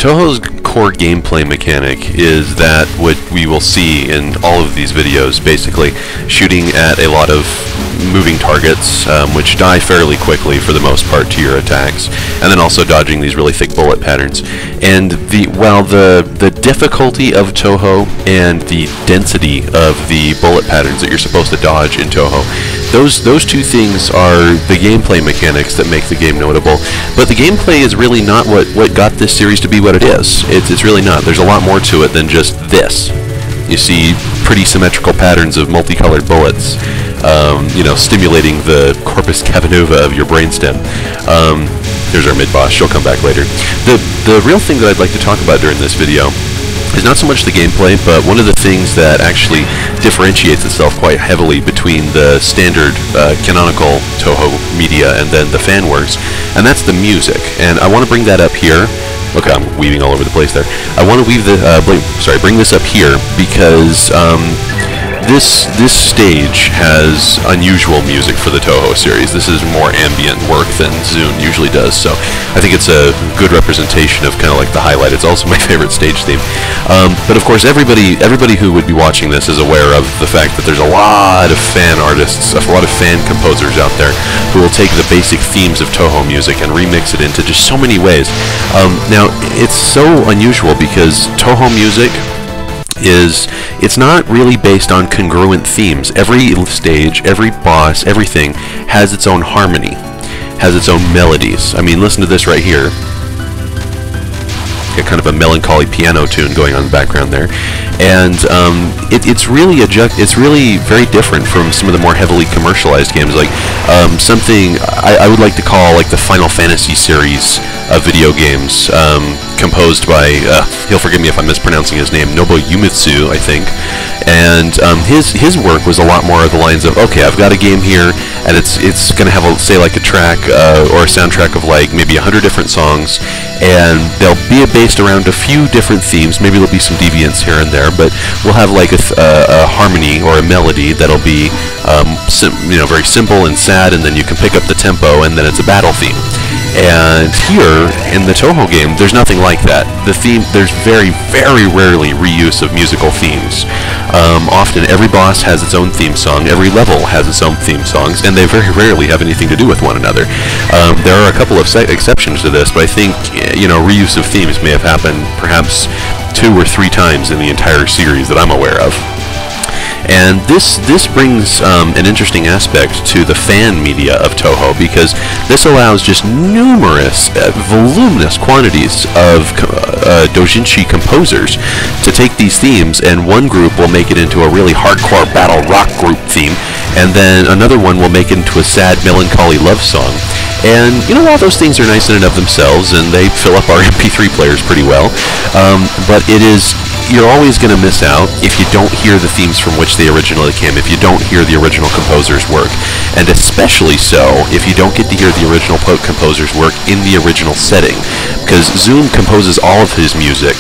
Touhou's core gameplay mechanic is that what we will see in all of these videos, basically shooting at a lot of moving targets, which die fairly quickly for the most part to your attacks, and then also dodging these really thick bullet patterns. And while the difficulty of Touhou and the density of the bullet patterns that you're supposed to dodge in Touhou, those two things are the gameplay mechanics that make the game notable. But the gameplay is really not what got this series to be what it is. It's really not. There's a lot more to it than just this. You see pretty symmetrical patterns of multicolored bullets, stimulating the corpus cavernosa of your brainstem. Here's our mid-boss. She'll come back later. The real thing that I'd like to talk about during this video is not so much the gameplay, but one of the things that actually differentiates itself quite heavily between the standard canonical Touhou media and then the fan works, and that's the music. And I want to bring that up here. Look, I'm weaving all over the place there. I want to bring this up here because this stage has unusual music for the Touhou series. This is more ambient work than Zune usually does, so I think it's a good representation of kind of like the highlight. It's also my favorite stage theme. But of course, everybody who would be watching this is aware of the fact that there's a lot of fan artists, a lot of fan composers out there who will take the basic themes of Touhou music and remix it into just so many ways. Now, it's so unusual because Touhou music it's not really based on congruent themes. Every stage, every boss, everything has its own harmony, has its own melodies. I mean, listen to this right here. Got kind of a melancholy piano tune going on in the background there, and it's really very different from some of the more heavily commercialized games, like something I would like to call like the Final Fantasy series of video games, composed by he'll forgive me if I'm mispronouncing his name, Nobuo Uematsu, I think. And his work was a lot more of the lines of, okay, I've got a game here, and it's going to have say like a track or a soundtrack of like maybe 100 different songs, and they'll be based around a few different themes. Maybe there'll be some deviants here and there, but we'll have like a harmony or a melody that'll be very simple and sad, and then you can pick up the tempo, and then it's a battle theme. And here in the Touhou game, there's nothing like that. There's very, very rarely reuse of musical themes. Often every boss has its own theme song, every level has its own theme songs, and they very rarely have anything to do with one another. There are a couple of exceptions to this, but I think reuse of themes may have happened perhaps 2 or 3 times in the entire series that I'm aware of. And this brings an interesting aspect to the fan media of Touhou, because this allows just numerous, voluminous quantities of doujinshi composers to take these themes, and one group will make it into a really hardcore battle rock group theme, and then another one will make it into a sad, melancholy love song. And all those things are nice in and of themselves, and they fill up our MP3 players pretty well. But you're always going to miss out if you don't hear the themes from which they originally came, if you don't hear the original composer's work, and especially so if you don't get to hear the original composer's work in the original setting, because Zune composes all of his music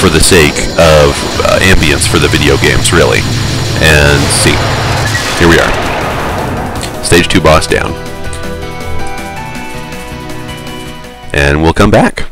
for the sake of ambience for the video games, really. And see, here we are. Stage 2 boss down. And we'll come back.